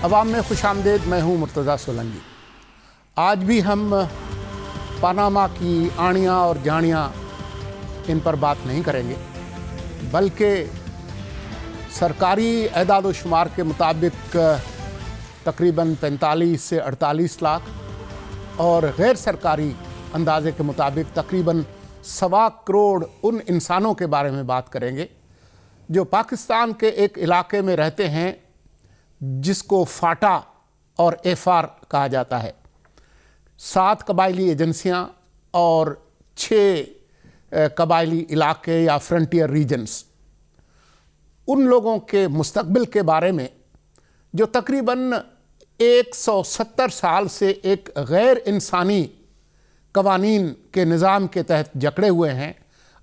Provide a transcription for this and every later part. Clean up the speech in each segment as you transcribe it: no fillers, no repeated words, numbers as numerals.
عوام میں خوش آمدید. میں ہوں مرتضیٰ سولنگی. آج بھی ہم پاناما کی آڑیاں اور جاڑیاں ان پر بات نہیں کریں گے، بلکہ سرکاری اعداد و شمار کے مطابق تقریباً 45 سے 48 لاکھ اور غیر سرکاری اندازے کے مطابق تقریباً 1.25 کروڑ ان انسانوں کے بارے میں بات کریں گے جو پاکستان کے ایک علاقے میں رہتے ہیں جس کو فاٹا اور ایفار کہا جاتا ہے. 7 قبائلی ایجنسیاں اور 6 قبائلی علاقے یا فرنٹیئر ریجنز ان لوگوں کے مستقبل کے بارے میں جو تقریباً 170 سال سے ایک غیر انسانی قوانین کے نظام کے تحت جکڑے ہوئے ہیں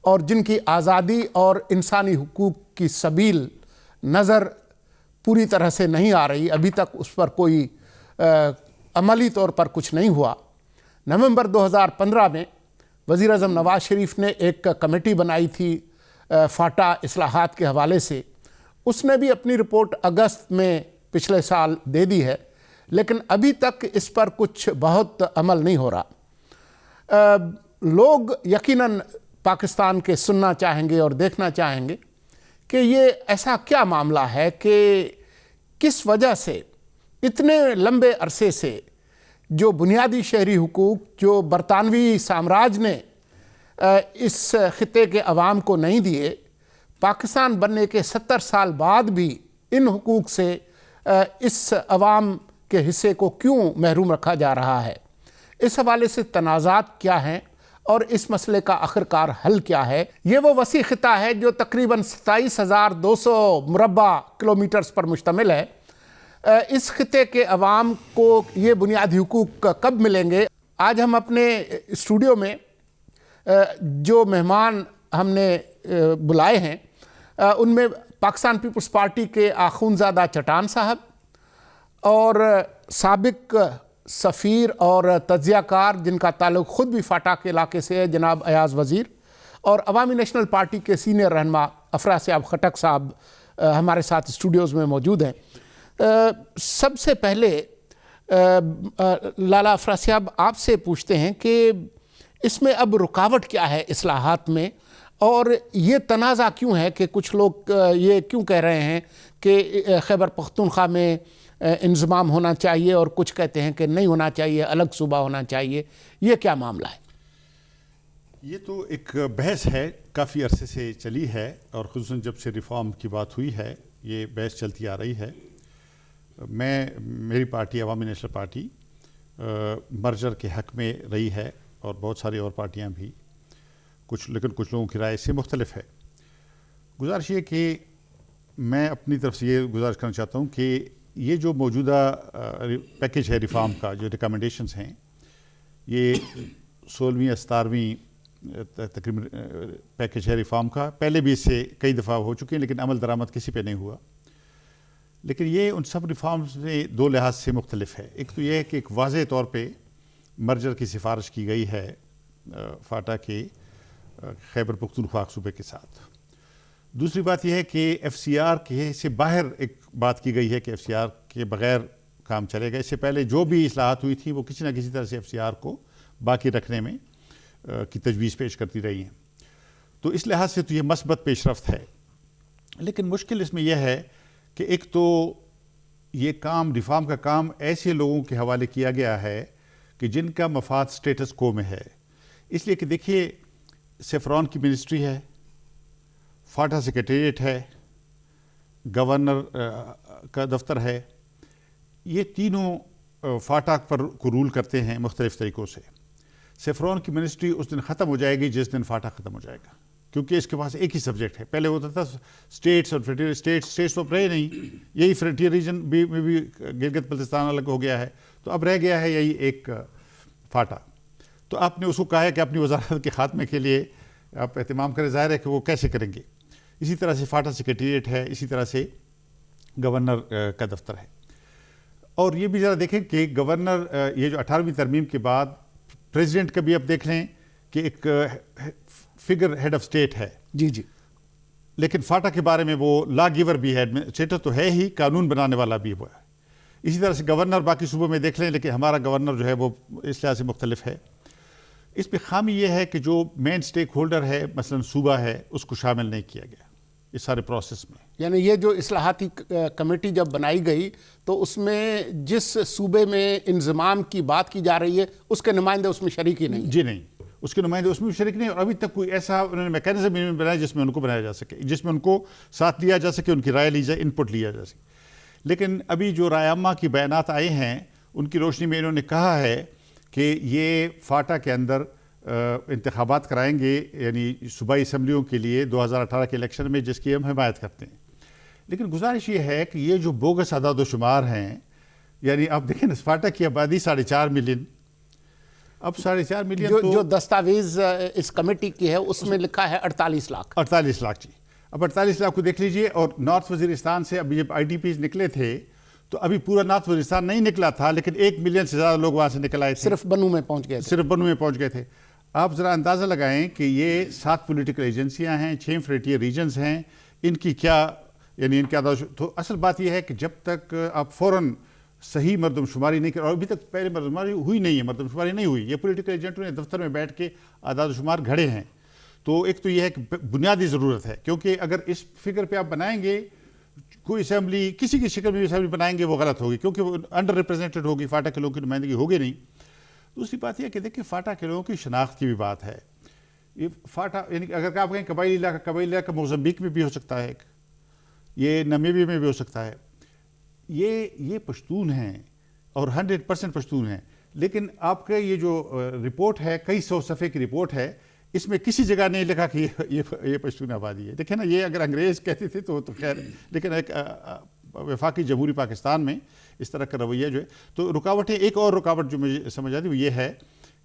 اور جن کی آزادی اور انسانی حقوق کی سبیل نظر پوری طرح سے نہیں آ رہی. ابھی تک اس پر کوئی عملی طور پر کچھ نہیں ہوا. نومبر 2015 میں وزیر اعظم نواز شریف نے ایک کمیٹی بنائی تھی فاٹا اصلاحات کے حوالے سے. اس نے بھی اپنی رپورٹ اگست میں پچھلے سال دے دی ہے، لیکن ابھی تک اس پر کچھ بہت عمل نہیں ہو رہا. لوگ یقیناً پاکستان کے سننا چاہیں گے اور دیکھنا چاہیں گے کہ یہ ایسا کیا معاملہ ہے کہ کس وجہ سے اتنے لمبے عرصے سے جو بنیادی شہری حقوق جو برطانوی سامراج نے اس خطے کے عوام کو نہیں دیے، پاکستان بننے کے 70 سال بعد بھی ان حقوق سے اس عوام کے حصے کو کیوں محروم رکھا جا رہا ہے. اس حوالے سے تنازعات کیا ہیں اور اس مسئلے کا آخرکار حل کیا ہے. یہ وہ وسیع خطہ ہے جو تقریباً 27,200 مربع کلومیٹرز پر مشتمل ہے. اس خطے کے عوام کو یہ بنیادی حقوق کب ملیں گے؟ آج ہم اپنے اسٹوڈیو میں جو مہمان ہم نے بلائے ہیں ان میں پاکستان پیپلز پارٹی کے آخونزادہ چٹان صاحب اور سابق سفیر اور تجزیہ کار جن کا تعلق خود بھی فاٹا کے علاقے سے ہے جناب ایاز وزیر، اور عوامی نیشنل پارٹی کے سینئر رہنما افراسیاب خٹک صاحب ہمارے ساتھ اسٹوڈیوز میں موجود ہیں. سب سے پہلے لالا افراسیاب آپ سے پوچھتے ہیں کہ اس میں اب رکاوٹ کیا ہے اصلاحات میں، اور یہ تنازع کیوں ہے کہ کچھ لوگ یہ کیوں کہہ رہے ہیں کہ خیبر پختونخوا میں انضمام ہونا چاہیے اور کچھ کہتے ہیں کہ نہیں ہونا چاہیے، الگ صوبہ ہونا چاہیے. یہ کیا معاملہ ہے؟ یہ تو ایک بحث ہے، کافی عرصے سے چلی ہے، اور خصوصاً جب سے ریفارم کی بات ہوئی ہے یہ بحث چلتی آ رہی ہے. میری پارٹی عوامی نیشنل پارٹی مرجر کے حق میں رہی ہے، اور بہت ساری اور پارٹیاں بھی، لیکن کچھ لوگوں کی رائے سے مختلف ہے. گزارش یہ کہ میں اپنی طرف سے یہ گزارش کرنا چاہتا ہوں کہ یہ جو موجودہ پیکیج ہے ریفارم کا، جو ریکمنڈیشنز ہیں، یہ 16ویں یا 17ویں تقریباً پیکیج ہے ریفارم کا. پہلے بھی اس سے کئی دفعہ ہو چکے ہیں لیکن عمل درآمد کسی پہ نہیں ہوا. لیکن یہ ان سب ریفارمز میں 2 لحاظ سے مختلف ہے. ایک تو یہ ہے کہ ایک واضح طور پہ مرجر کی سفارش کی گئی ہے فاٹا کے خیبر پختونخوا صوبے کے ساتھ. دوسری بات یہ ہے کہ ایف سی آر کے سے باہر ایک بات کی گئی ہے کہ ایف سی آر کے بغیر کام چلے گا. اس سے پہلے جو بھی اصلاحات ہوئی تھی وہ کسی نہ کسی طرح سے ایف سی آر کو باقی رکھنے میں کی تجویز پیش کرتی رہی ہیں. تو اس لحاظ سے تو یہ مثبت پیش رفت ہے. لیکن مشکل اس میں یہ ہے کہ ایک تو یہ کام ریفارم کا کام ایسے لوگوں کے حوالے کیا گیا ہے کہ جن کا مفاد سٹیٹس کو میں ہے. اس لیے کہ دیکھیے، سیفران کی منسٹری ہے، فاٹا سیکریٹریٹ ہے، گورنر کا دفتر ہے. یہ تینوں فاٹا پر کو رول کرتے ہیں مختلف طریقوں سے. سیفران کی منسٹری اس دن ختم ہو جائے گی جس دن فاٹا ختم ہو جائے گا، کیونکہ اس کے پاس ایک ہی سبجیکٹ ہے. پہلے ہوتا تھا اسٹیٹس اور فرنٹیئر اسٹیٹس تو رہے نہیں، یہی فرنٹیئر ریجن میں بھی گلگت بلتستان الگ ہو گیا ہے، تو اب رہ گیا ہے یہی ایک فاٹا. تو آپ نے اس کو کہا ہے کہ اپنی وزارت کے خاتمے کے لیے آپ اہتمام کریں. ظاہر ہے کہ وہ کیسے کریں گے. اسی طرح سے فاٹا سیکریٹریٹ ہے، اسی طرح سے گورنر کا دفتر ہے. اور یہ بھی ذرا دیکھیں کہ گورنر یہ جو 18ویں ترمیم کے بعد پریزیڈنٹ کا بھی اب دیکھ لیں کہ ایک فگر ہیڈ آف اسٹیٹ ہے. جی جی. لیکن فاٹا کے بارے میں وہ لا گیور بھی ہے، ایڈمنسٹریٹر تو ہے ہی، قانون بنانے والا بھی وہ ہے. اسی طرح سے گورنر باقی صوبوں میں دیکھ لیں، لیکن ہمارا گورنر جو ہے وہ اس لحاظ سے مختلف ہے. اس پہ خامی یہ ہے کہ جو مین سٹیک ہولڈر ہے مثلا صوبہ ہے، اس کو شامل نہیں کیا گیا اس سارے پروسیس میں. یعنی یہ جو اصلاحاتی کمیٹی جب بنائی گئی تو اس میں جس صوبے میں انضمام کی بات کی جا رہی ہے اس کے نمائندے اس میں شریک ہی نہیں. جی نہیں، اس کے نمائندے اس میں بھی شریک نہیں، اور ابھی تک کوئی ایسا انہوں نے میکینزم بنایا جس میں ان کو بنایا جا سکے، جس میں ان کو ساتھ لیا جا سکے، ان کی رائے لی جائے، ان پٹ لیا جا سکے. لیکن ابھی جو رائے عامہ کی بیانات آئے ہیں ان کی روشنی میں انہوں نے کہا ہے کہ یہ فاٹا کے اندر انتخابات کرائیں گے، یعنی صوبائی اسمبلیوں کے لیے 2018 کے الیکشن میں، جس کی ہم حمایت کرتے ہیں. لیکن گزارش یہ ہے کہ یہ جو بوگس اعداد و شمار ہیں، یعنی آپ دیکھیں نا فاٹا کی آبادی 4.5 ملین، اب 4.5 ملین جو دستاویز اس کمیٹی کی ہے اس میں لکھا ہے 48 لاکھ. 48 لاکھ جی. اب 48 لاکھ کو دیکھ لیجئے، اور نارتھ وزیرستان سے ابھی جب آئی ڈی پیز نکلے تھے تو ابھی پورا نارتھ وزیرستان نہیں نکلا تھا، لیکن 1 ملین سے زیادہ لوگ وہاں سے نکل آئے تھے، صرف بنو میں پہنچ گئے تھے. آپ ذرا اندازہ لگائیں کہ یہ 7 پولیٹیکل ایجنسیاں ہیں، 6 فریٹیئر ریجنز ہیں، ان کی کیا یعنی ان کے تو اصل بات یہ ہے کہ جب تک آپ فوراً صحیح مردم شماری نہیں کریں، اور ابھی تک پہلے مردم شماری ہوئی نہیں ہے، مردم شماری نہیں ہوئی، یہ پولیٹیکل ایجنٹوں نے دفتر میں بیٹھ کے اعداد و شمار گھڑے ہیں. تو ایک تو یہ ہے کہ بنیادی ضرورت ہے، کیونکہ اگر اس فگر پہ آپ بنائیں گے کوئی اسمبلی کسی کی شکل میں اسمبلی بنائیں گے وہ غلط ہوگی، کیونکہ وہ انڈر ریپرزینٹڈ ہوگی، فاٹا کے لوگوں کی نمائندگی ہوگی نہیں. دوسری بات یہ کہ دیکھیں فاٹا کے لوگوں کی شناخت کی بھی بات ہے. یہ فاٹا یعنی اگر آپ کہیں قبائلی علاقہ موزمبیق میں بھی ہو سکتا ہے، یہ نمیبیا میں بھی ہو سکتا ہے. یہ پشتون ہیں اور 100% پشتون ہیں. لیکن آپ کا یہ جو رپورٹ ہے، کئی 100 صفحے کی رپورٹ ہے، اس میں کسی جگہ نہیں لکھا کہ یہ پشتون آبادی ہے. دیکھیں نا، یہ اگر انگریز کہتے تھے تو خیر، لیکن ایک وفاقی جمہوری پاکستان میں اس طرح کا رویہ جو ہے تو رکاوٹیں. ایک اور رکاوٹ جو مجھے سمجھ آتی وہ یہ ہے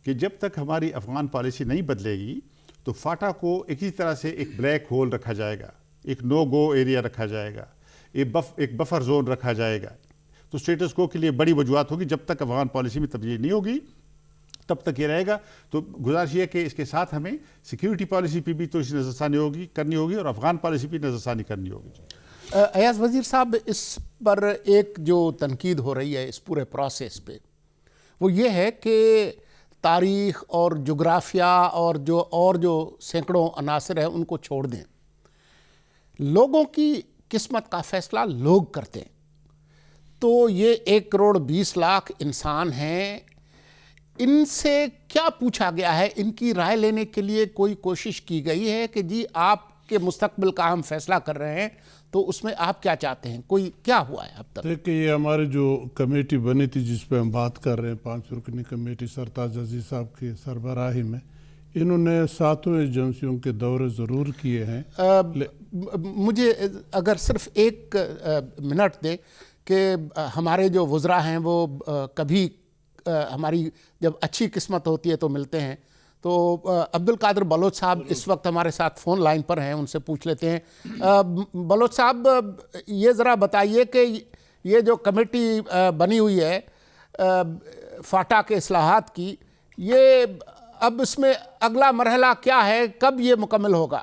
کہ جب تک ہماری افغان پالیسی نہیں بدلے گی تو فاٹا کو ایک ہی طرح سے ایک بلیک ہول رکھا جائے گا، ایک نو گو ایریا رکھا جائے گا، ایک بفر زون رکھا جائے گا. تو سٹیٹس کو کے لیے بڑی وجوہات ہوگی. جب تک افغان پالیسی میں تبدیلی نہیں ہوگی تب تک یہ رہے گا. تو گزارش یہ کہ اس کے ساتھ ہمیں سیکیورٹی پالیسی پہ بھی تو اس نظر ثانی کرنی ہوگی اور افغان پالیسی پہ نظر ثانی کرنی ہوگی. ایاز وزیر صاحب، اس پر ایک جو تنقید ہو رہی ہے اس پورے پروسیس پہ وہ یہ ہے کہ تاریخ اور جغرافیہ اور جو سینکڑوں عناصر ہیں ان کو چھوڑ دیں، لوگوں کی قسمت کا فیصلہ لوگ کرتے ہیں. تو یہ 1 کروڑ 20 لاکھ انسان ہیں، ان سے کیا پوچھا گیا ہے؟ ان کی رائے لینے کے لیے کوئی کوشش کی گئی ہے کہ جی آپ کے مستقبل کا ہم فیصلہ کر رہے ہیں تو اس میں آپ کیا چاہتے ہیں؟ کوئی کیا ہوا ہے اب تک؟ دیکھیں، یہ ہماری جو کمیٹی بنی تھی جس پہ ہم بات کر رہے ہیں، 5 رکنی کمیٹی سرتاج عزیز صاحب کی سربراہی میں، انہوں نے 7 ایجنسیوں کے دورے ضرور کیے ہیں. مجھے اگر صرف 1 منٹ دے کہ ہمارے جو وزراء ہیں وہ کبھی ہماری جب اچھی قسمت ہوتی ہے تو ملتے ہیں. تو عبدالقادر بلوچ صاحب اس وقت ہمارے ساتھ فون لائن پر ہیں، ان سے پوچھ لیتے ہیں. بلوچ صاحب، یہ ذرا بتائیے کہ یہ جو کمیٹی بنی ہوئی ہے فاٹا کے اصلاحات کی، یہ اب اس میں اگلا مرحلہ کیا ہے؟ کب یہ مکمل ہوگا؟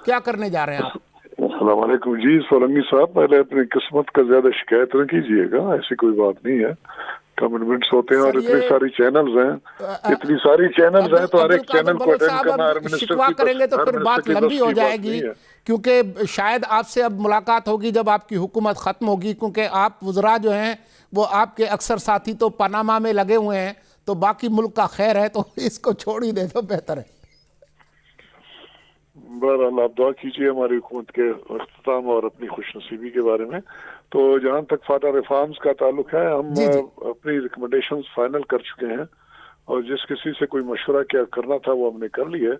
کیا کرنے جا رہے ہیں آپ؟ السلام علیکم جی سولنگی صاحب، پہلے اپنی قسمت کا زیادہ شکایت نہ کیجیے گا، ایسی کوئی بات نہیں ہے. کمٹمنٹس ہوتے ہیں اور اتنی ساری چینلز ہیں تو ہر ایک چینل کو اٹینڈ کرنا ہر منسٹر شکوا کریں گے تو پھر بات لمبی ہو جائے گی، کیونکہ شاید آپ سے اب ملاقات ہوگی جب آپ کی حکومت ختم ہوگی، کیونکہ آپ وزراء جو ہیں وہ آپ کے اکثر ساتھی تو پاناما میں لگے ہوئے ہیں، تو باقی ملک کا خیر ہے تو اس کو چھوڑ ہی دے تو بہتر ہے. بہرحال آپ دعا کیجیے ہماری حکومت کے اختتام اور اپنی خوش نصیبی کے بارے میں. تو جہاں تک فاٹا ریفارمز کا تعلق ہے، ہم اپنی ریکمنڈیشنز فائنل کر چکے ہیں اور جس کسی سے کوئی مشورہ کیا کرنا تھا وہ ہم نے کر لی ہے.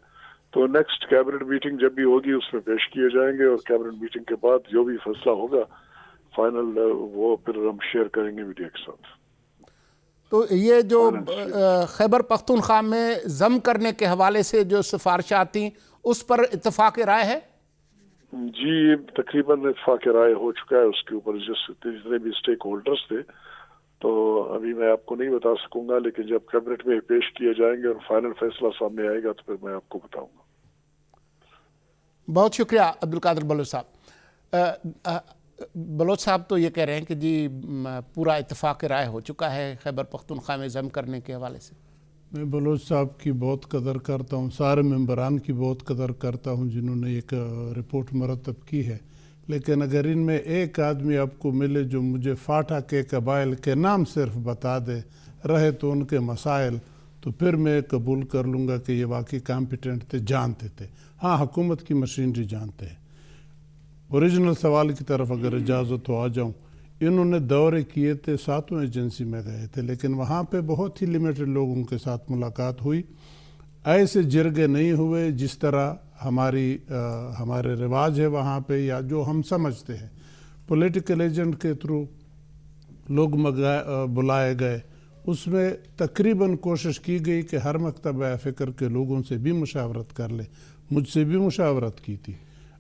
تو نیکسٹ کیبنٹ میٹنگ جب بھی ہوگی اس میں پیش کیے جائیں گے، اور کیبنٹ میٹنگ کے بعد جو بھی فیصلہ ہوگا فائنل وہ پھر ہم شیئر کریں گے میڈیا کے ساتھ. تو یہ جو خیبر پختونخوا میں ضم کرنے کے حوالے سے جو سفارشات تھیں اس پر اتفاق رائے ہے؟ جی تقریباً اتفاق رائے ہو چکا ہے اس کے اوپر، جتنے بھی اسٹیک ہولڈرز تھے. تو ابھی میں آپ کو نہیں بتا سکوں گا، لیکن جب کیبنٹ میں پیش کیے جائیں گے اور فائنل فیصلہ سامنے آئے گا تو پھر میں آپ کو بتاؤں گا. بہت شکریہ عبدالقادر بلوچ صاحب. بلوچ صاحب تو یہ کہہ رہے ہیں کہ جی پورا اتفاق رائے ہو چکا ہے خیبر پختونخوا میں ضم کرنے کے حوالے سے. میں بلوچ صاحب کی بہت قدر کرتا ہوں, سارے ممبران کی بہت قدر کرتا ہوں جنہوں نے ایک رپورٹ مرتب کی ہے, لیکن اگر ان میں ایک آدمی آپ کو ملے جو مجھے فاٹا کے قبائل کے نام صرف بتا دے رہے تو ان کے مسائل, تو پھر میں قبول کر لوں گا کہ یہ واقعی کامپیٹنٹ تھے, جانتے تھے. ہاں, حکومت کی مشینری جانتے ہیں. اوریجنل سوال کی طرف اگر اجازت ہو آ جاؤں, انہوں نے دورے کیے تھے, 7 ایجنسی میں گئے تھے, لیکن وہاں پہ بہت ہی لیمیٹڈ لوگوں کے ساتھ ملاقات ہوئی. ایسے جرگے نہیں ہوئے جس طرح ہمارے رواج ہے وہاں پہ, یا جو ہم سمجھتے ہیں. پولیٹیکل ایجنٹ کے تھرو لوگ بلائے گئے, اس میں تقریباً کوشش کی گئی کہ ہر مکتبہ فکر کے لوگوں سے بھی مشاورت کر لے. مجھ سے بھی مشاورت کی تھی,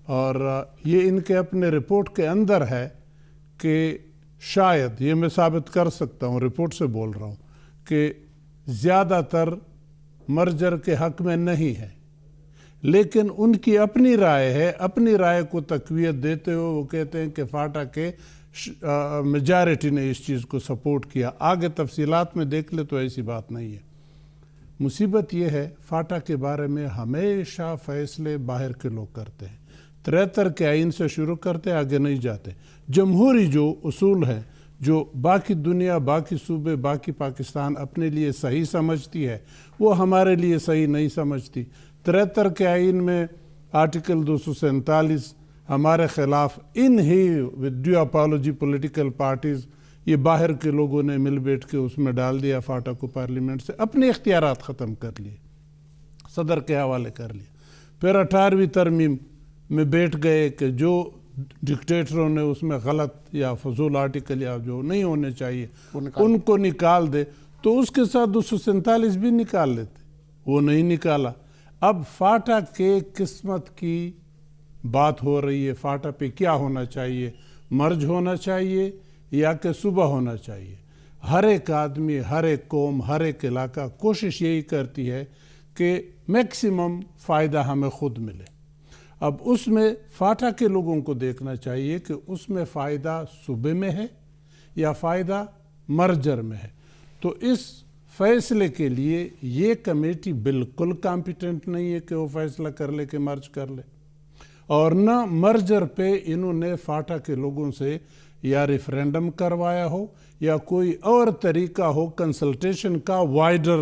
اور یہ ان کے اپنے رپورٹ کے اندر ہے کہ شاید یہ میں ثابت کر سکتا ہوں, رپورٹ سے بول رہا ہوں, کہ زیادہ تر مرجر کے حق میں نہیں ہے, لیکن ان کی اپنی رائے ہے. اپنی رائے کو تقویت دیتے ہوئے وہ کہتے ہیں کہ فاٹا کے میجارٹی نے اس چیز کو سپورٹ کیا. آگے تفصیلات میں دیکھ لے تو ایسی بات نہیں ہے. مصیبت یہ ہے, فاٹا کے بارے میں ہمیشہ فیصلے باہر کے لوگ کرتے ہیں. 73 کے آئین سے شروع کرتے, آگے نہیں جاتے. جمہوری جو اصول ہیں, جو باقی دنیا, باقی صوبے, باقی پاکستان اپنے لیے صحیح سمجھتی ہے, وہ ہمارے لیے صحیح نہیں سمجھتی. 73 کے آئین میں آرٹیکل 247 ہمارے خلاف, ان ہی with due apology political parties, یہ باہر کے لوگوں نے مل بیٹھ کے اس میں ڈال دیا. فاٹا کو پارلیمنٹ سے اپنے اختیارات ختم کر لیے, صدر کے حوالے کر لیا. پھر 18ویں ترمیم میں بیٹھ گئے کہ جو ڈکٹیٹروں نے اس میں غلط یا فضول آرٹیکل یا جو نہیں ہونے چاہیے ان کو نکال دے, تو اس کے ساتھ 247 بھی نکال لیتے, وہ نہیں نکالا. اب فاٹا کے قسمت کی بات ہو رہی ہے, فاٹا پہ کیا ہونا چاہیے, مرج ہونا چاہیے یا کہ صوبہ ہونا چاہیے. ہر ایک آدمی, ہر ایک قوم, ہر ایک علاقہ کوشش یہی کرتی ہے کہ میکسیمم فائدہ ہمیں خود ملے. اب اس میں فاٹا کے لوگوں کو دیکھنا چاہیے کہ اس میں فائدہ صوبے میں ہے یا فائدہ مرجر میں ہے. تو اس فیصلے کے لیے یہ کمیٹی بالکل کامپیٹنٹ نہیں ہے کہ وہ فیصلہ کر لے کہ مرج کر لے, اور نہ مرجر پہ انہوں نے فاٹا کے لوگوں سے یا ریفرینڈم کروایا ہو یا کوئی اور طریقہ ہو کنسلٹیشن کا وائڈر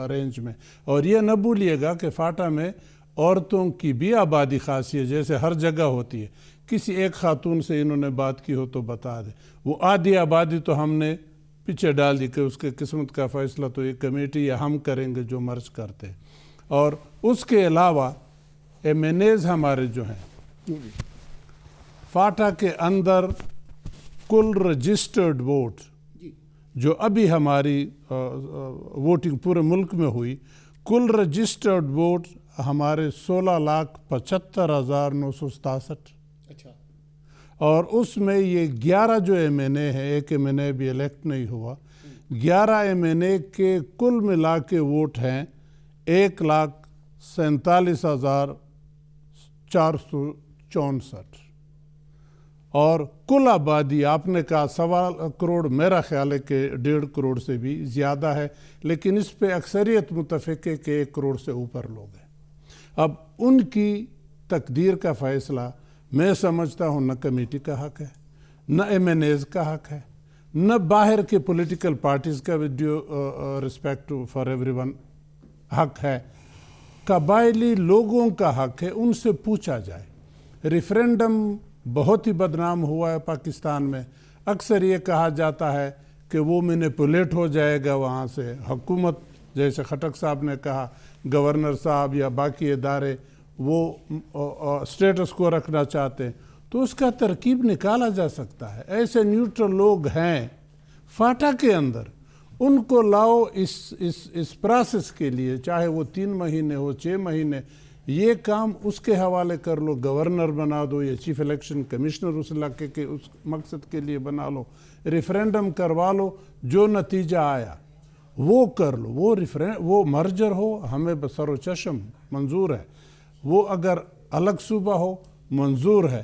رینج میں. اور یہ نہ بھولیے گا کہ فاٹا میں عورتوں کی بھی آبادی خاصی ہے, جیسے ہر جگہ ہوتی ہے. کسی ایک خاتون سے انہوں نے بات کی ہو تو بتا دے. وہ آدھی آبادی تو ہم نے پیچھے ڈال دی کہ اس کے قسمت کا فیصلہ تو یہ کمیٹی یا ہم کریں گے جو مرج کرتے. اور اس کے علاوہ ایم این ایز ہمارے جو ہیں, فاٹا کے اندر کل رجسٹرڈ ووٹ جو ابھی ہماری ووٹنگ پورے ملک میں ہوئی, کل رجسٹرڈ ووٹ ہمارے 16,75,967. اور اس میں یہ 11 جو ایم این اے ہے, ایک ایم این اے بھی الیکٹ نہیں ہوا, 11 ایم این اے کے کل ملا کے ووٹ ہیں 1,47,464. اور کل آبادی آپ نے کہا 1.25 کروڑ, میرا خیال ہے کہ 1.5 کروڑ سے بھی زیادہ ہے, لیکن اس پہ اکثریت متفق ہے کہ 1 کروڑ سے اوپر لوگ ہیں. اب ان کی تقدیر کا فیصلہ میں سمجھتا ہوں نہ کمیٹی کا حق ہے, نہ ایم این ایز کا حق ہے, نہ باہر کے پولیٹیکل پارٹیز کا with due respect for every one حق ہے. قبائلی لوگوں کا حق ہے, ان سے پوچھا جائے. ریفرینڈم بہت ہی بدنام ہوا ہے پاکستان میں. اکثر یہ کہا جاتا ہے کہ وہ مینیپولیٹ ہو جائے گا وہاں سے. حکومت جیسے خٹک صاحب نے کہا, گورنر صاحب یا باقی ادارے وہ سٹیٹس کو رکھنا چاہتے ہیں, تو اس کا ترکیب نکالا جا سکتا ہے. ایسے نیوٹرل لوگ ہیں فاٹا کے اندر, ان کو لاؤ اس پروسیس کے لیے, چاہے وہ 3 مہینے ہو 6 مہینے, یہ کام اس کے حوالے کر لو. گورنر بنا دو یا چیف الیکشن کمشنر اس علاقے کے اس مقصد کے لیے بنا لو. ریفرینڈم کروا لو, جو نتیجہ آیا وہ کر لو. وہ مرجر ہو ہمیں بسر و چشم منظور ہے, وہ اگر الگ صوبہ ہو منظور ہے,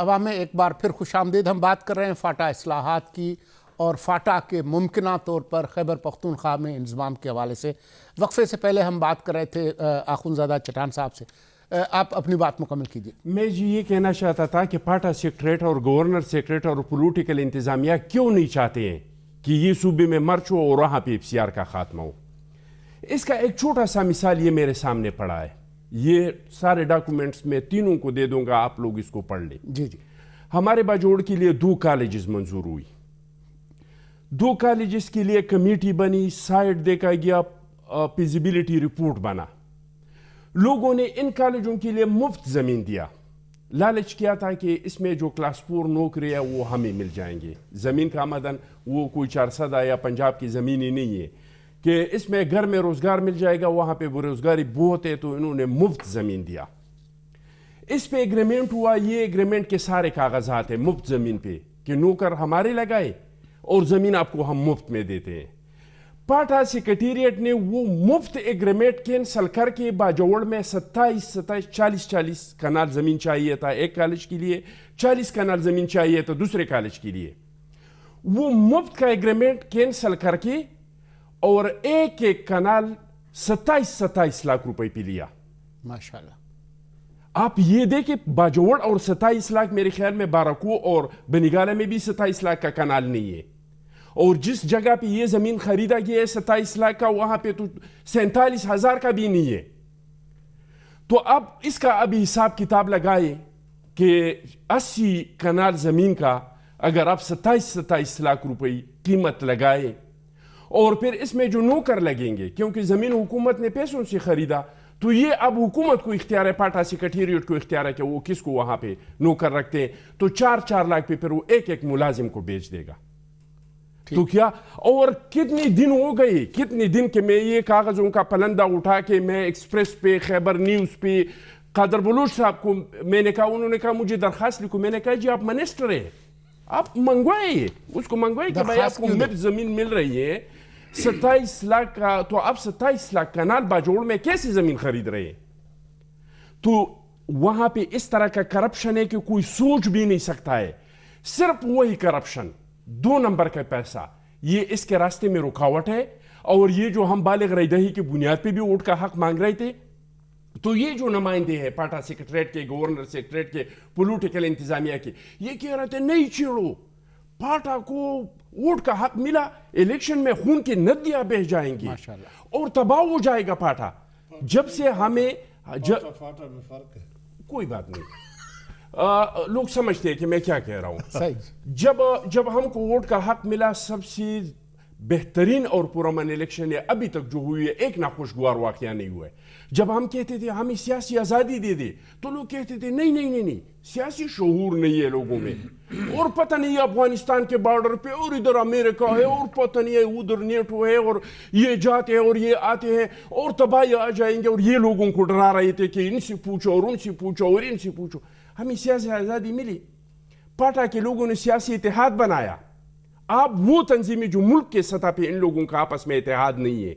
عوام میں ایک بار پھر خوش آمدید. ہم بات کر رہے ہیں فاٹا اصلاحات کی اور فاٹا کے ممکنہ طور پر خیبر پختونخوا میں انضمام کے حوالے سے. وقفے سے پہلے ہم بات کر رہے تھے آخوندزادہ چٹان صاحب سے. آپ اپنی بات مکمل کیجیے. میں یہ کہنا چاہتا تھا کہ فاٹا سیکریٹریٹ اور گورنر سیکریٹریٹ اور پولیٹیکل انتظامیہ کیوں نہیں چاہتے ہیں کہ یہ صوبے میں مرچ ہو اور وہاں پہ FCR کا خاتمہ ہو. اس کا ایک چھوٹا سا مثال یہ میرے سامنے پڑا ہے. یہ سارے ڈاکومنٹس میں تینوں کو دے دوں گا, آپ لوگ اس کو پڑھ لیں. جی جی. ہمارے باجوڑ کے لیے 2 کالجز منظور ہوئی. 2 کالجز کے لیے کمیٹی بنی, سائٹ دیکھا گیا, فیزیبلٹی رپورٹ بنا. لوگوں نے ان کالجوں کے لیے مفت زمین دیا. لالچ کیا تھا کہ اس میں جو کلاس 4 نوکری ہے وہ ہمیں مل جائیں گے. زمین کا آمدن وہ کوئی 400 یا پنجاب کی زمین ہی نہیں ہے کہ اس میں گھر میں روزگار مل جائے گا, وہاں پہ بے روزگاری بہت ہے, تو انہوں نے مفت زمین دیا. اس پہ ایگریمنٹ ہوا. یہ ایگریمنٹ کے سارے کاغذات ہیں مفت زمین پہ کہ نوکر ہمارے لگائے اور زمین آپ کو ہم مفت میں دیتے ہیں. فاٹا سیکریٹریٹ نے وہ مفت ایگریمنٹ کینسل کر کے باجوڑ میں 40 کنال زمین چاہیے تھا ایک کالج کے لیے, 40 کنال زمین چاہیے تھا دوسرے کالج کے لیے. وہ مفت کا ایگریمنٹ کینسل کر کے اور ایک کنال 27 لاکھ روپے پہ لیا. ماشاءاللہ. آپ یہ دیکھیں باجوڑ اور 27 لاکھ, میرے خیال میں بارکو اور بنیگالہ میں بھی 27 لاکھ کا کنال نہیں ہے. اور جس جگہ پہ یہ زمین خریدا گیا ہے 27 لاکھ کا, وہاں پہ تو 47,000 کا بھی نہیں ہے. تو اب اس کا ابھی حساب کتاب لگائے کہ 80 کنال زمین کا اگر آپ 27 لاکھ روپے قیمت لگائے اور پھر اس میں جو نوکر لگیں گے, کیونکہ زمین حکومت نے پیسوں سے خریدا, تو یہ اب حکومت کو اختیار ہے, فاٹا سیکریٹریٹ کو اختیار ہے کہ وہ کس کو وہاں پہ نوکر رکھتے ہیں. تو 4 لاکھ پہ پھر وہ ایک ملازم کو بیچ دے گا. تو کیا, اور کتنی دن ہو گئی, کتنی دن کہ میں یہ کاغذوں کا پلندہ اٹھا کے میں ایکسپریس پہ, خیبر نیوز پہ قادر بلوچ صاحب کو میں نے کہا, انہوں نے کہا مجھے درخواست لکھو. میں نے کہا جی آپ منسٹر ہیں, آپ منگوائے, اس کو منگوائے کہ بھائی آپ کو مفت زمین مل رہی ہے 27 لاکھ کا, تو آپ 27 لاکھ کنال باجوڑ میں کیسے زمین خرید رہے ہیں. تو وہاں پہ اس طرح کا کرپشن ہے کہ کوئی سوچ بھی نہیں سکتا ہے. صرف وہی کرپشن, 2 نمبر کا پیسہ, یہ اس کے راستے میں رکاوٹ ہے. اور یہ جو ہم بالغ رہی دہی کی بنیاد پہ بھی ووٹ کا حق مانگ رہے تھے, تو یہ جو نمائندے ہیں فاٹا سیکریٹریٹ کے, گورنر سیکریٹریٹ کے, پولیٹیکل انتظامیہ کے, یہ کہہ رہے تھے نہیں چھیڑو, فاٹا کو ووٹ کا حق ملا, الیکشن میں خون کی ندیاں بہہ جائیں گی اور تباہ ہو جائے گا فاٹا. جب سے ہمیں فاٹا میں فرق ہے, کوئی بات نہیں, لوگ سمجھتے ہیں کہ میں کیا کہہ رہا ہوں. جب ہم کو ووٹ کا حق ملا, سب سے بہترین اور پرامن الیکشن ابھی تک جو ہوئی ہے, ایک ناخوشگوار واقعہ نہیں ہوا ہے. جب ہم کہتے تھے ہمیں سیاسی آزادی دے دے, تو لوگ کہتے تھے نہیں, سیاسی شعور نہیں ہے لوگوں میں, اور پتہ نہیں افغانستان کے بارڈر پہ اور ادھر امریکہ ہے, اور پتہ نہیں ہے ادھر نیٹو ہے, اور یہ جاتے ہیں اور یہ آتے ہیں اور تباہی آ جائیں گے. اور یہ لوگوں کو ڈرا رہے تھے کہ ان سے پوچھو اور ان سے پوچھو اور ان سے پوچھو. ہمیں سیاسی آزادی ملی, فاٹا کے لوگوں نے سیاسی اتحاد بنایا. آپ وہ تنظیمیں جو ملک کے سطح پہ ان لوگوں کا آپس میں اتحاد نہیں ہے,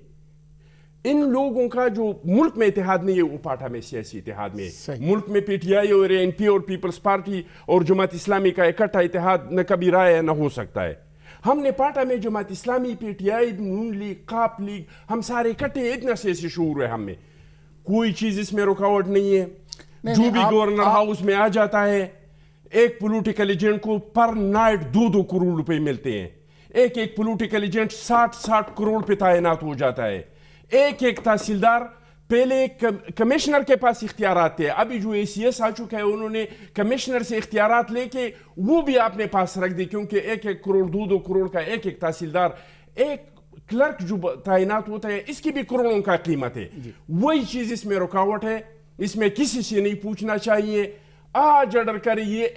ان لوگوں کا جو ملک میں اتحاد نہیں ہے, وہ فاٹا میں سیاسی اتحاد میں ہے. ملک میں PTI اور ANP اور پیپلز پارٹی اور جماعت اسلامی کا اکٹھا اتحاد نہ کبھی رائے نہ ہو سکتا ہے. ہم نے فاٹا میں جماعت اسلامی, PTI, نون لیگ, قاپ لیگ, ہم سارے اکٹھے, اتنا سیاسی شعور ہے ہم میں. کوئی چیز اس میں رکاوٹ نہیں ہے. جو بھی گورنر ہاؤس میں آ جاتا ہے, ایک پولیٹیکل ایجنٹ کو پر نائٹ 2 کروڑ روپے ملتے ہیں. ایک پولیٹیکل ایجنٹ 60 کروڑ پہ تعینات ہو جاتا ہے. ایک تحصیلدار, پہلے کمشنر کے پاس اختیارات تھے, ابھی جو ACS آ چکا ہے انہوں نے کمشنر سے اختیارات لے کے وہ بھی اپنے پاس رکھ دی, کیونکہ 1 کروڑ 2 کروڑ کا ایک تحصیلدار, ایک کلرک جو تعینات ہوتا ہے, اس کی بھی کروڑوں کا قیمت ہے. وہی چیز اس میں رکاوٹ ہے. اس میں کسی سے نہیں پوچھنا چاہیے, آج آرڈر کرے. یہ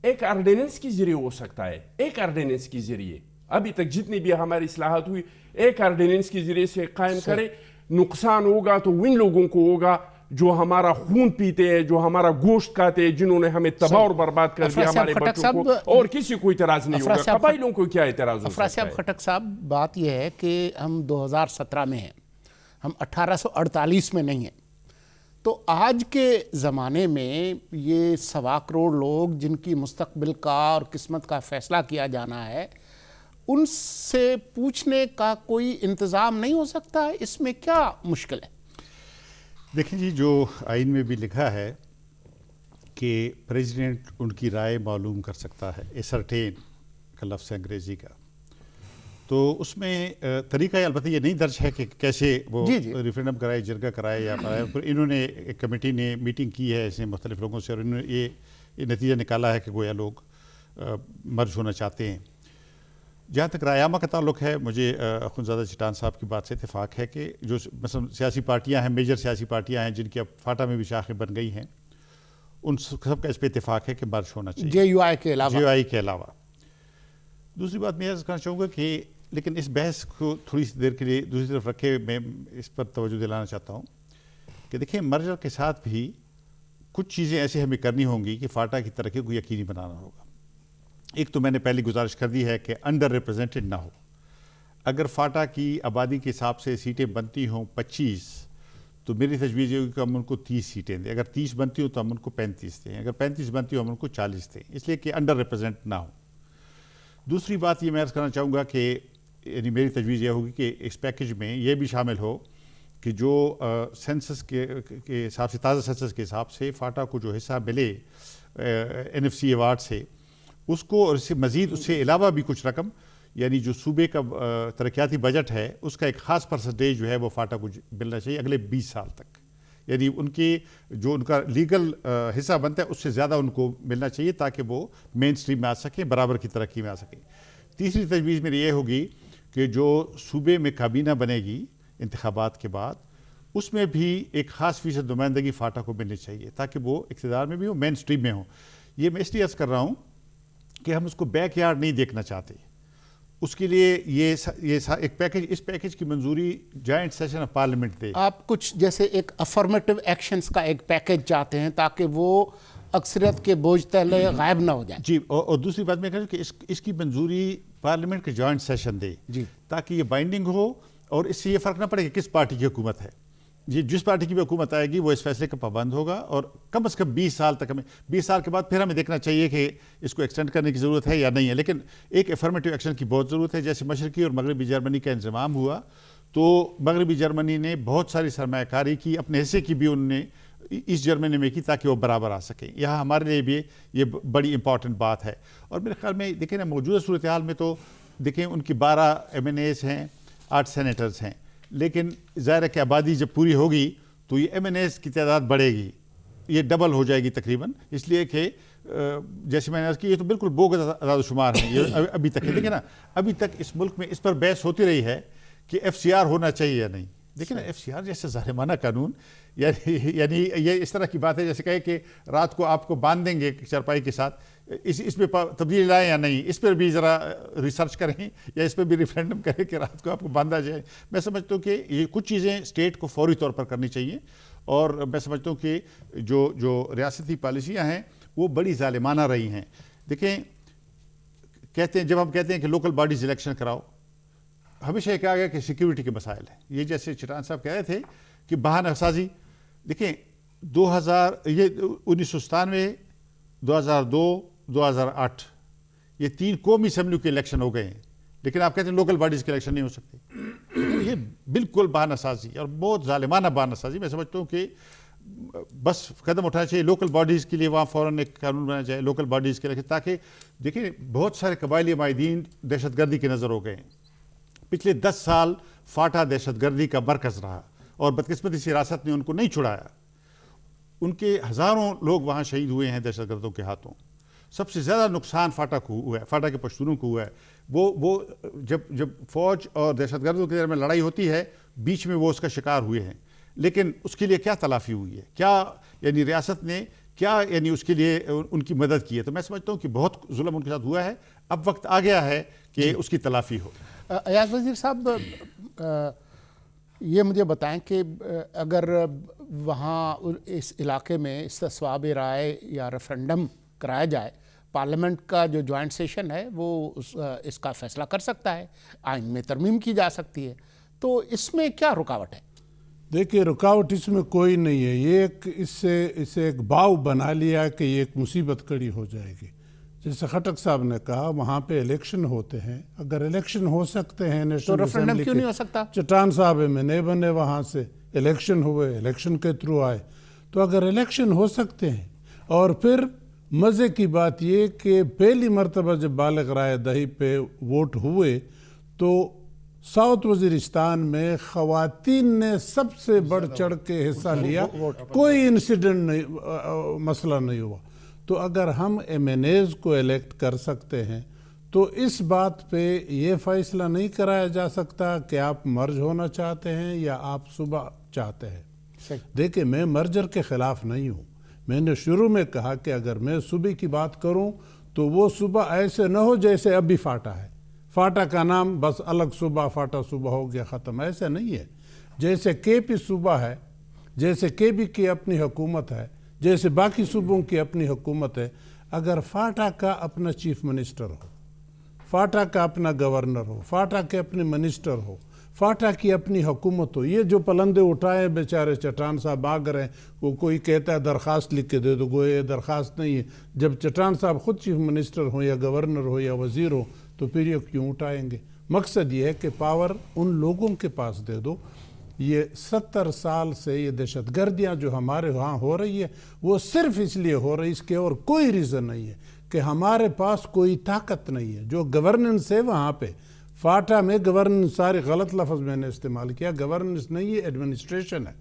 ایک آرڈیننس کے ذریعے ہو سکتا ہے, ایک آرڈیننس کے ذریعے. ابھی تک جتنی بھی ہماری اصلاحات ہوئی, ایک آرڈیننس کے ذریعے سے قائم کرے. نقصان ہوگا تو ان لوگوں کو ہوگا جو ہمارا خون پیتے ہیں, جو ہمارا گوشت کھاتے ہیں, جنہوں نے ہمیں تباہ اور برباد کر دیا ہمارے بچوں کو, اور کسی کو اعتراض نہیں ہوگا. قبائلوں کو کیا اعتراض ہو سکتا ہے؟ افراز صاحب خٹک صاحب, بات یہ ہے کہ ہم 2017 میں ہیں, ہم 1848 میں نہیں ہیں. تو آج کے زمانے میں یہ 1.25 کروڑ لوگ جن کی مستقبل کا اور قسمت کا فیصلہ کیا جانا ہے، ان سے پوچھنے کا کوئی انتظام نہیں ہو سکتا ہے؟ اس میں کیا مشکل ہے؟ دیکھیں جی، جو آئین میں بھی لکھا ہے کہ پریزیڈنٹ ان کی رائے معلوم کر سکتا ہے، اسرٹین کا لفظ ہے انگریزی کا، تو اس میں طریقہ البتہ یہ نہیں درج ہے کہ کیسے وہ ریفرینڈم کرائے، جرگہ کرائے یا انہوں نے ایک کمیٹی نے میٹنگ کی ہے ایسے مختلف لوگوں سے، اور انہوں نے یہ نتیجہ نکالا ہے کہ گویا لوگ مرج ہونا چاہتے ہیں۔ جہاں تک رائے عامہ کا تعلق ہے، مجھے اخوندزادہ چٹان صاحب کی بات سے اتفاق ہے کہ جو مثلا سیاسی پارٹیاں ہیں، میجر سیاسی پارٹیاں ہیں جن کی اب فاٹا میں بھی شاخیں بن گئی ہیں، ان سب کا اس پہ اتفاق ہے کہ مرج ہونا چاہیے، جے یو آئی کے علاوہ۔ دوسری بات میں یہ کہنا چاہوں گا کہ لیکن اس بحث کو تھوڑی سی دیر کے لیے دوسری طرف رکھے میں اس پر توجہ دلانا چاہتا ہوں کہ دیکھیں، مرجر کے ساتھ بھی کچھ چیزیں ایسے ہمیں کرنی ہوں گی کہ فاٹا کی ترقی کو یقینی بنانا ہوگا۔ ایک تو میں نے پہلی گزارش کر دی ہے کہ انڈر ریپرزینٹڈ نہ ہو۔ اگر فاٹا کی آبادی کے حساب سے سیٹیں بنتی ہوں 25، تو میری تجویز یہ ہوگی کہ ہم ان کو 30 سیٹیں دیں۔ اگر 30 بنتی ہوں تو ہم ان کو 35 دیں، اگر 35 بنتی ہوں ہم ان کو 40 دیں، اس لیے کہ انڈر ریپرزینٹ نہ ہو۔ دوسری بات یہ میں عرض کرنا چاہوں گا کہ یعنی میری تجویز یہ ہوگی کہ اس پیکج میں یہ بھی شامل ہو کہ جو سینسس کے حساب سے، تازہ سینسس کے حساب سے فاٹا کو جو حصہ ملے NFC ایوارڈ سے، اس کو اور اس سے مزید اس سے علاوہ بھی کچھ رقم، یعنی جو صوبے کا ترقیاتی بجٹ ہے اس کا ایک خاص پرسنٹیج جو ہے وہ فاٹا کو ملنا چاہیے اگلے 20 سال تک، یعنی ان کی جو ان کا لیگل حصہ بنتا ہے اس سے زیادہ ان کو ملنا چاہیے تاکہ وہ مین سٹریم میں آ سکیں، برابر کی ترقی میں آ سکیں۔ تیسری تجویز میری یہ ہوگی کہ جو صوبے میں کابینہ بنے گی انتخابات کے بعد، اس میں بھی ایک خاص فیصد نمائندگی فاٹا کو ملنی چاہیے تاکہ وہ اقتدار میں بھی ہو، مین سٹریم میں ہو۔ یہ میں اس لیے عرض کر رہا ہوں کہ ہم اس کو بیک یارڈ نہیں دیکھنا چاہتے، اس کے لیے یہ ایک پیکج، اس پیکج کی منظوری جوائنٹ سیشن آف پارلیمنٹ دے۔ آپ کچھ جیسے ایک افرمیٹو ایکشنز کا ایک پیکج چاہتے ہیں تاکہ وہ اکثریت کے بوجھ تلے غائب نہ ہو جائیں۔ جی، اور دوسری بات میں کہہ رہا ہوں کہ اس کی منظوری پارلیمنٹ کے جوائنٹ سیشن دے تاکہ یہ بائنڈنگ ہو، اور اس سے یہ فرق نہ پڑے کہ کس پارٹی کی حکومت ہے۔ یہ جس پارٹی کی بھی حکومت آئے گی وہ اس فیصلے کا پابند ہوگا، اور کم از کم 20 سال تک، ہمیں 20 سال کے بعد پھر ہمیں دیکھنا چاہیے کہ اس کو ایکسٹینڈ کرنے کی ضرورت ہے یا نہیں ہے، لیکن ایک افرمیٹو ایکشن کی بہت ضرورت ہے۔ جیسے مشرقی اور مغربی جرمنی کا انضمام ہوا تو مغربی جرمنی نے بہت ساری سرمایہ کاری کی، اپنے حصے کی بھی انہوں نے ایسٹ جرمنی میں کی تاکہ وہ برابر آ سکیں۔ یہاں ہمارے لیے بھی یہ بڑی امپورٹنٹ بات ہے۔ اور میرے خیال میں دیکھیں نا، موجودہ صورتحال میں تو دیکھیں ان کی 12 MNAs ہیں، 8 سینیٹرز ہیں، لیکن ظاہر ہے کہ آبادی جب پوری ہوگی تو یہ MNAs کی تعداد بڑھے گی، یہ ڈبل ہو جائے گی تقریباً، اس لیے کہ جیسے میں نے عرض کی، یہ تو بالکل بوگز اعداد و شمار ہیں یہ ابھی تک ہے۔ دیکھیں نا، ابھی تک اس ملک میں اس پر بحث ہوتی رہی ہے کہ FCR ہونا چاہیے یا نہیں۔ دیکھیں نا، FCR جیسے ظالمانہ قانون، یعنی یہ اس طرح کی بات ہے جیسے کہے کہ رات کو آپ کو باندھ دیں گے چارپائی کے ساتھ، اس پہ تبدیلی لائیں یا نہیں، اس پر بھی ذرا ریسرچ کریں یا اس پہ بھی ریفرینڈم کریں کہ رات کو آپ کو باندھا جائے۔ میں سمجھتا ہوں کہ یہ کچھ چیزیں اسٹیٹ کو فوری طور پر کرنی چاہیے، اور میں سمجھتا ہوں کہ جو ریاستی پالیسیاں ہیں وہ بڑی ظالمانہ رہی ہیں۔ دیکھیں، کہتے ہیں جب ہم کہتے ہیں کہ لوکل باڈیز الیکشن کراؤ، ہمیشہ یہ کہا گیا کہ سیکیورٹی کے مسائل ہیں۔ یہ جیسے چٹان صاحب کہہ رہے تھے کہ بہانہ سازی، دیکھیں 1997، 2002، 2008 یہ 3 قومی اسمبلیوں کے الیکشن ہو گئے ہیں، لیکن آپ کہتے ہیں لوکل باڈیز کے الیکشن نہیں ہو سکتے۔ یہ بالکل بہانہ سازی اور بہت ظالمانہ بہانہ سازی۔ میں سمجھتا ہوں کہ بس قدم اٹھانا چاہیے لوکل باڈیز کے لیے، وہاں فوراً ایک قانون بنانا چاہیے لوکل باڈیز کے لیے، تاکہ دیکھیں بہت سارے قبائلی معاہدین دہشت گردی کے نظر ہو گئے ہیں۔ پچھلے 10 سال فاٹا دہشت گردی کا مرکز رہا، اور بدقسمتی سے ریاست نے ان کو نہیں چھڑایا۔ ان کے ہزاروں لوگ وہاں شہید ہوئے ہیں دہشت گردوں کے ہاتھوں۔ سب سے زیادہ نقصان فاٹا کو ہوا ہے، فاٹا کے پشتونوں کو ہوا ہے۔ وہ جب فوج اور دہشت گردوں کے درمیان لڑائی ہوتی ہے، بیچ میں وہ اس کا شکار ہوئے ہیں، لیکن اس کے لیے کیا تلافی ہوئی ہے، کیا یعنی ریاست نے کیا یعنی اس کے لیے ان کی مدد کی ہے؟ تو میں سمجھتا ہوں کہ بہت ظلم ان کے ساتھ ہوا ہے، اب وقت آ گیا ہے کہ اس کی تلافی ہو۔ ایاز وزیر صاحب، یہ مجھے بتائیں کہ اگر وہاں اس علاقے میں استصواب رائے یا ریفرنڈم کرایا جائے، پارلیمنٹ کا جو جوائنٹ سیشن ہے وہ اس کا فیصلہ کر سکتا ہے، آئین میں ترمیم کی جا سکتی ہے، تو اس میں کیا رکاوٹ ہے؟ دیکھیے رکاوٹ اس میں کوئی نہیں ہے، یہ اسے ایک باؤ بنا لیا کہ یہ ایک مصیبت کڑی ہو جائے گی. جیسے خٹک صاحب نے کہا وہاں پہ الیکشن ہوتے ہیں، اگر الیکشن ہو سکتے ہیں تو ریفرنڈم کیوں نہیں ہو سکتا؟ چٹان صاحب میں نہیں بنے، وہاں سے الیکشن ہوئے، الیکشن کے تھرو آئے، تو اگر الیکشن ہو سکتے ہیں. اور پھر مزے کی بات یہ کہ پہلی مرتبہ جب بالغ رائے دہی پہ ووٹ ہوئے تو ساؤتھ وزیرستان میں خواتین نے سب سے بڑھ چڑھ کے حصہ لیا، کوئی انسیڈنٹ نہیں، مسئلہ نہیں ہوا. تو اگر ہم ایم این ایز کو الیکٹ کر سکتے ہیں تو اس بات پہ یہ فیصلہ نہیں کرایا جا سکتا کہ آپ مرج ہونا چاہتے ہیں یا آپ صوبہ چاہتے ہیں. دیکھیں میں مرجر کے خلاف نہیں ہوں، میں نے شروع میں کہا کہ اگر میں صوبے کی بات کروں تو وہ صوبہ ایسے نہ ہو جیسے ابھی فاٹا ہے. فاٹا کا نام بس الگ صوبہ، فاٹا صوبہ ہو گیا ختم، ایسا نہیں ہے. جیسے کے پی صوبہ ہے، جیسے کے پی کی اپنی حکومت ہے، جیسے باقی صوبوں کی اپنی حکومت ہے، اگر فاٹا کا اپنا چیف منسٹر ہو، فاٹا کا اپنا گورنر ہو، فاٹا کے اپنے منسٹر ہو، فاٹا کی اپنی حکومت ہو، یہ جو پلندے اٹھائے بیچارے چٹان صاحب آگ رہے ہیں، وہ کوئی کہتا ہے درخواست لکھ کے دے دو، گویا یہ درخواست نہیں ہے. جب چٹان صاحب خود چیف منسٹر ہو یا گورنر ہو یا وزیر ہو تو پھر یہ کیوں اٹھائیں گے؟ مقصد یہ ہے کہ پاور ان لوگوں کے پاس دے دو. یہ 70 سال سے یہ دہشت گردیاں جو ہمارے ہاں ہو رہی ہے وہ صرف اس لیے ہو رہی، اس کے اور کوئی ریزن نہیں ہے کہ ہمارے پاس کوئی طاقت نہیں ہے. جو گورننس ہے وہاں پہ فاٹا میں گورننس، سارے غلط لفظ میں نے استعمال کیا، گورننس نہیں ہے، ایڈمنسٹریشن ہے.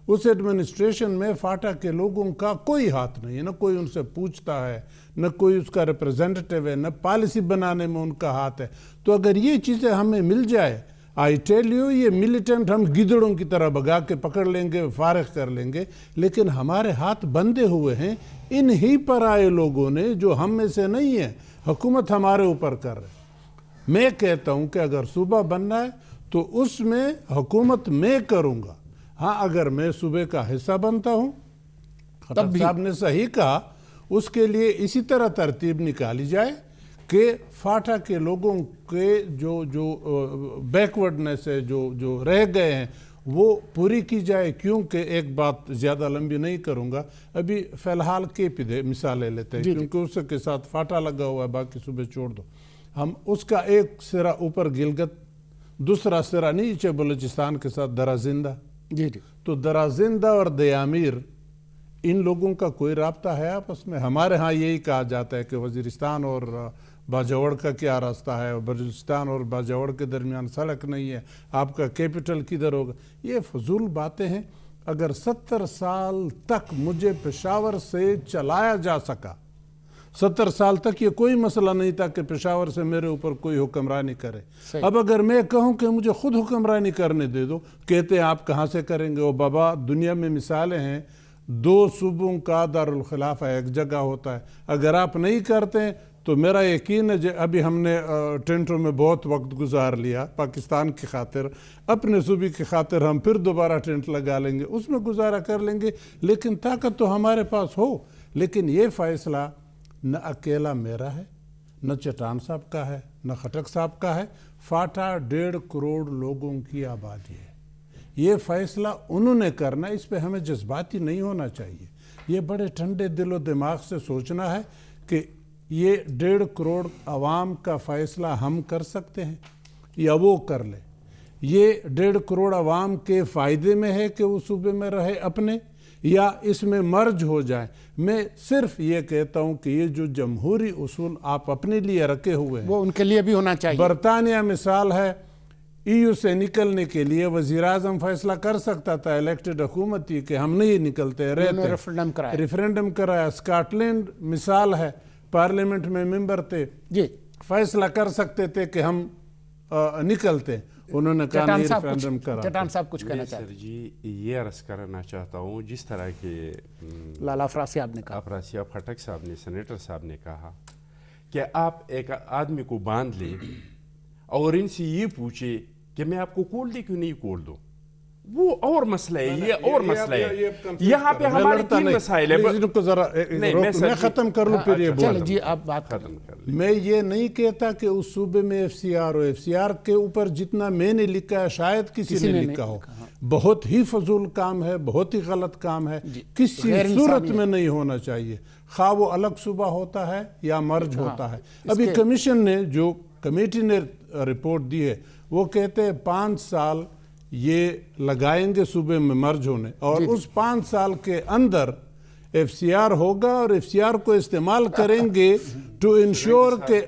اس ایڈمنسٹریشن میں فاٹا کے لوگوں کا کوئی ہاتھ نہیں ہے، نہ کوئی ان سے پوچھتا ہے، نہ کوئی اس کا ریپریزنٹیٹیو ہے، نہ پالیسی بنانے میں ان کا ہاتھ ہے. تو اگر یہ چیزیں ہمیں مل جائے، آئی ٹیل یو، یہ ملیٹنٹ ہم گدڑوں کی طرح بگا کے پکڑ لیں گے، فارغ کر لیں گے، لیکن ہمارے ہاتھ بندھے ہوئے ہیں ان ہی پر آئے لوگوں نے جو ہم میں سے نہیں ہیں. حکومت ہمارے اوپر کر رہے. میں کہتا ہوں کہ اگر صوبہ بننا ہے تو اس میں حکومت میں کروں گا. ہاں اگر میں صوبے کا حصہ بنتا ہوں، خطب صاحب نے صحیح کہا، اس کے لیے اسی طرح ترتیب نکالی جائے کہ فاٹا کے لوگوں کے جو بیکورڈنس ہے، جو رہ گئے ہیں، وہ پوری کی جائے. کیونکہ ایک بات زیادہ لمبی نہیں کروں گا، ابھی فی الحال کے پی مثالیں لیتے ہیں کیونکہ اس کے ساتھ فاٹا لگا ہوا ہے، باقی صوبے چھوڑ دو. ہم اس کا ایک سرا اوپر گلگت، دوسرا سرا نیچے بلوچستان کے ساتھ درازندہ. تو درازندہ اور دیامیر ان لوگوں کا کوئی رابطہ ہے آپس میں؟ ہمارے ہاں یہی کہا جاتا ہے کہ وزیرستان اور باجوڑ کا کیا راستہ ہے، بلوچستان اور باجوڑ کے درمیان سڑک نہیں ہے، آپ کا کیپٹل کدھر ہوگا؟ یہ فضول باتیں ہیں. اگر 70 سال تک مجھے پشاور سے چلایا جا سکا، 70 سال تک یہ کوئی مسئلہ نہیں تھا کہ پشاور سے میرے اوپر کوئی حکمرانی کرے. اب اگر میں کہوں کہ مجھے خود حکمرانی کرنے دے دو، کہتے ہیں آپ کہاں سے کریں گے؟ وہ بابا دنیا میں مثالیں ہیں، 2 صوبوں کا دارالخلافہ ایک جگہ ہوتا ہے. اگر آپ نہیں کرتے تو میرا یقین ہے ابھی ہم نے ٹینٹوں میں بہت وقت گزار لیا پاکستان کی خاطر، اپنے صوبے کی خاطر ہم پھر دوبارہ ٹینٹ لگا لیں گے، اس میں گزارا کر لیں گے، لیکن طاقت تو ہمارے پاس ہو. لیکن یہ فیصلہ نہ اکیلا میرا ہے، نہ چٹان صاحب کا ہے، نہ خٹک صاحب کا ہے. فاٹا 1.5 کروڑ لوگوں کی آبادی ہے. یہ فیصلہ انہوں نے کرنا، اس پہ ہمیں جذباتی نہیں ہونا چاہیے. یہ بڑے ٹھنڈے دل و دماغ سے سوچنا ہے کہ یہ 1.5 کروڑ عوام کا فیصلہ ہم کر سکتے ہیں یا وہ کر لے. یہ 1.5 کروڑ عوام کے فائدے میں ہے کہ وہ صوبے میں رہے اپنے، یا اس میں مرج ہو جائے. میں صرف یہ کہتا ہوں کہ یہ جو جمہوری اصول آپ اپنے لیے رکھے ہوئے ہیں وہ ان کے لیے بھی ہونا چاہیے. برطانیہ مثال ہے، ای یو سے نکلنے کے لیے وزیر اعظم فیصلہ کر سکتا تھا، الیکٹڈ حکومت تھی، کہ ہم نہیں نکلتے، رہتے، ریفرینڈم کرایا. اسکاٹ لینڈ مثال ہے، پارلیمنٹ میں ممبر تھے، فیصلہ کر سکتے تھے کہ ہم نکلتے، انہوں نے کہا نہیں ریفرینڈم کرا. چٹان صاحب کچھ کہنا چاہتے ہیں؟ سر جی یہ عرض کرنا چاہتا ہوں، جس طرح کہ لالا افراسی صاحب نے کہا، افراسی خٹک صاحب نے، سینیٹر صاحب نے کہا کہ آپ ایک آدمی کو باندھ لیں اور ان سے یہ پوچھے کہ میں آپ کو کول دے کیوں نہیں کول دوں، وہ اور مسئلہ ہے، یہ اور مسئلہ ہے. یہاں پہ ہمارے 3 مسائل ہیں. میں ختم کر لوں پھر یہ بول. جی آپ بات ختم کر لیں. میں یہ نہیں کہتا کہ اس صوبے میں ایف سی آر ہو، ایف سی آر کے اوپر جتنا میں نے لکھا ہے شاید کسی نے لکھا ہو، بہت ہی فضول کام ہے، بہت ہی غلط کام ہے، کسی صورت میں نہیں ہونا چاہیے، خواہ وہ الگ صوبہ ہوتا ہے یا مرج ہوتا ہے۔ ابھی کمیشن نے جو کمیٹی نے رپورٹ دی ہے وہ کہتے ہیں 5 سال یہ لگائیں گے صوبے میں مرج ہونے، اور اس 5 سال کے اندر ایف سی آر ہوگا اور ایف سی آر کو استعمال کریں گے ٹو انشور کہ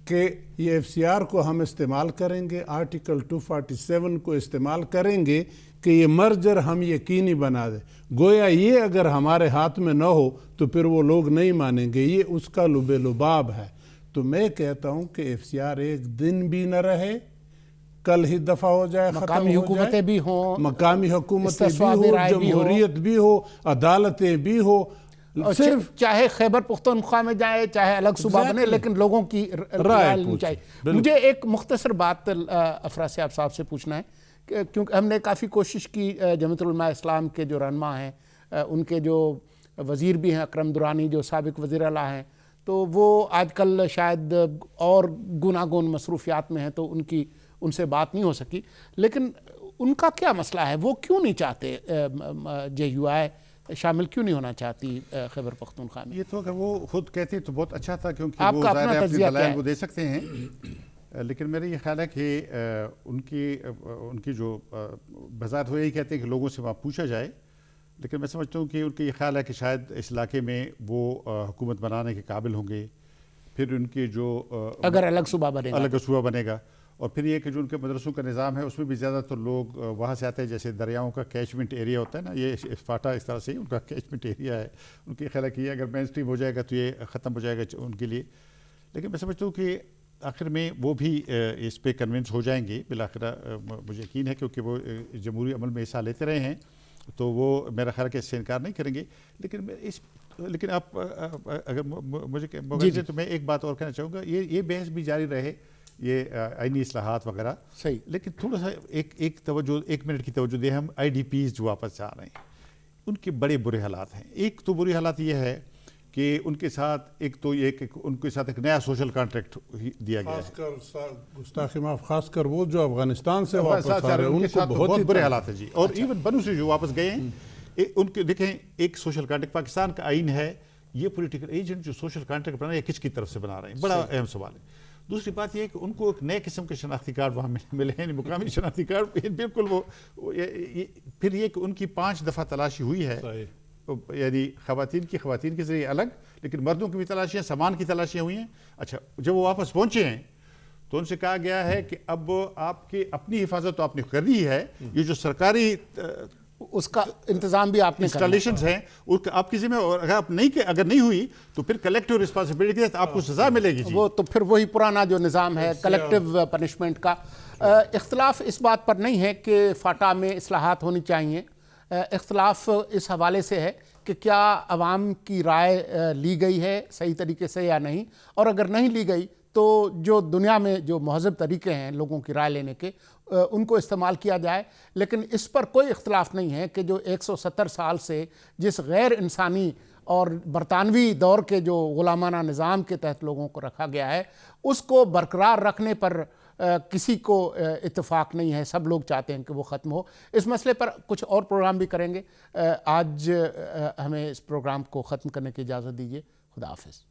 کہ یہ ایف سی آر کو ہم استعمال کریں گے، آرٹیکل 247 کو استعمال کریں گے کہ یہ مرجر ہم یقینی بنا دیں۔ گویا یہ اگر ہمارے ہاتھ میں نہ ہو تو پھر وہ لوگ نہیں مانیں گے، یہ اس کا لب لباب ہے۔ تو میں کہتا ہوں کہ ایف سی آر ایک دن بھی نہ رہے، کل ہی دفع ہو جائے، مقامی حکومتیں بھی ہوں، مقامی حکومتیں بھی ہو، جمہوریت بھی ہو، عدالتیں بھی ہو، صرف چاہے خیبر پختونخوا میں جائے چاہے الگ صوبہ بنے، لیکن لوگوں کی رائے لینی چاہیے۔ مجھے ایک مختصر بات افراسیاب صاحب سے پوچھنا ہے، کیونکہ ہم نے کافی کوشش کی، جمعیت علماء اسلام کے جو رہنما ہیں، ان کے جو وزیر بھی ہیں اکرم درانی جو سابق وزیر اعلیٰ ہیں، تو وہ آج کل شاید اور گوناگون مصروفیات میں ہیں تو ان سے بات نہیں ہو سکی، لیکن ان کا کیا مسئلہ ہے؟ وہ کیوں نہیں چاہتے جے یو آئی شامل کیوں نہیں ہونا چاہتی خیبر پختونخوا میں؟ یہ تو اگر وہ خود کہتے تو بہت اچھا تھا، کیونکہ آپ وہ کا ظاہر اپنا ہے تجزیہ اپنی کیا دلائل ہے؟ وہ دے سکتے ہیں، لیکن میرا یہ خیال ہے کہ ان کی جو بذات وہ یہی کہتے ہیں کہ لوگوں سے وہاں پوچھا جائے، لیکن میں سمجھتا ہوں کہ ان کا یہ خیال ہے کہ شاید اس علاقے میں وہ حکومت بنانے کے قابل ہوں گے، پھر ان کی جو اگر الگ صوبہ بنے گا، الگ صوبہ بنے گا، اور پھر یہ کہ جو ان کے مدرسوں کا نظام ہے اس میں بھی زیادہ تر لوگ وہاں سے آتے ہیں، جیسے دریاؤں کا کیچمنٹ ایریا ہوتا ہے نا، یہ فاٹا اس طرح سے ہی ان کا کیچمنٹ ایریا ہے، ان کی خیال ہے کہ یہ اگر مین اسٹریم ہو جائے گا تو یہ ختم ہو جائے گا ان کے لیے۔ لیکن میں سمجھتا ہوں کہ آخر میں وہ بھی اس پہ کنونس ہو جائیں گے بالآخر، مجھے یقین ہے، کیونکہ وہ جمہوری عمل میں حصہ لیتے رہے ہیں، تو وہ میرا خیال ہے کہ اس سے انکار نہیں کریں گے۔ لیکن آپ اگر مجھے تو میں ایک بات اور کہنا چاہوں گا، یہ بحث بھی جاری رہے، یہ آئینی اصلاحات وغیرہ، صحیح، لیکن تھوڑا سا ایک منٹ کی توجہ دیں، ہم آئی ڈی پیز جو واپس جا رہے ہیں ان کے بڑے برے حالات ہیں۔ ایک تو بری حالات یہ ہے کہ ان کے ساتھ ان کے ساتھ ایک نیا سوشل کانٹریکٹ دیا گیا ہے، گستاخی معاف، خاص کر وہ جو افغانستان سے واپس آ رہے ہیں ان ان کے کو ساتھ بہت بہت ہی برے حالات ہیں جی۔ اور ایون بنو سے جو واپس گئے ہیں، ان کے دیکھیں ایک سوشل کانٹریکٹ پاکستان کا آئین ہے، یہ پولیٹیکل ایجنٹ جو سوشل کانٹریکٹ بنا رہے ہیں کس کی طرف سے بنا رہے ہیں، بڑا اہم سوال ہے۔ دوسری بات یہ ہے کہ ان کو ایک نئے قسم کے شناختی کارڈ وہاں ملے ہیں، مقامی شناختی کارڈ، بالکل وہ پھر یہ کہ ان کی 5 دفعہ تلاشی ہوئی ہے، یعنی خواتین کے ذریعے الگ، لیکن مردوں کی بھی تلاشیاں، سامان کی تلاشیاں ہوئی ہیں۔ اچھا، جب وہ واپس پہنچے ہیں تو ان سے کہا گیا ہے کہ اب آپ کی اپنی حفاظت تو آپ نے کرنی ہے، یہ جو سرکاری اس کا انتظام بھی آپ نے انسٹالیشنز ہیں آپ کی ذمہ، اور اگر نہیں ہوئی تو پھر کلیکٹیو رسپانسبلٹی کے تحت آپ کو سزا ملے گی جی۔ وہ تو پھر وہی پرانا جو نظام ہے کلیکٹیو پنشمنٹ کا۔ اختلاف اس بات پر نہیں ہے کہ فاٹا میں اصلاحات ہونی چاہیے، اختلاف اس حوالے سے ہے کہ کیا عوام کی رائے لی گئی ہے صحیح طریقے سے یا نہیں، اور اگر نہیں لی گئی تو جو دنیا میں جو مہذب طریقے ہیں لوگوں کی رائے لینے کے ان کو استعمال کیا جائے۔ لیکن اس پر کوئی اختلاف نہیں ہے کہ جو 170 سال سے جس غیر انسانی اور برطانوی دور کے جو غلامانہ نظام کے تحت لوگوں کو رکھا گیا ہے اس کو برقرار رکھنے پر کسی کو اتفاق نہیں ہے، سب لوگ چاہتے ہیں کہ وہ ختم ہو۔ اس مسئلے پر کچھ اور پروگرام بھی کریں گے، آج ہمیں اس پروگرام کو ختم کرنے کی اجازت دیجیے، خدا حافظ۔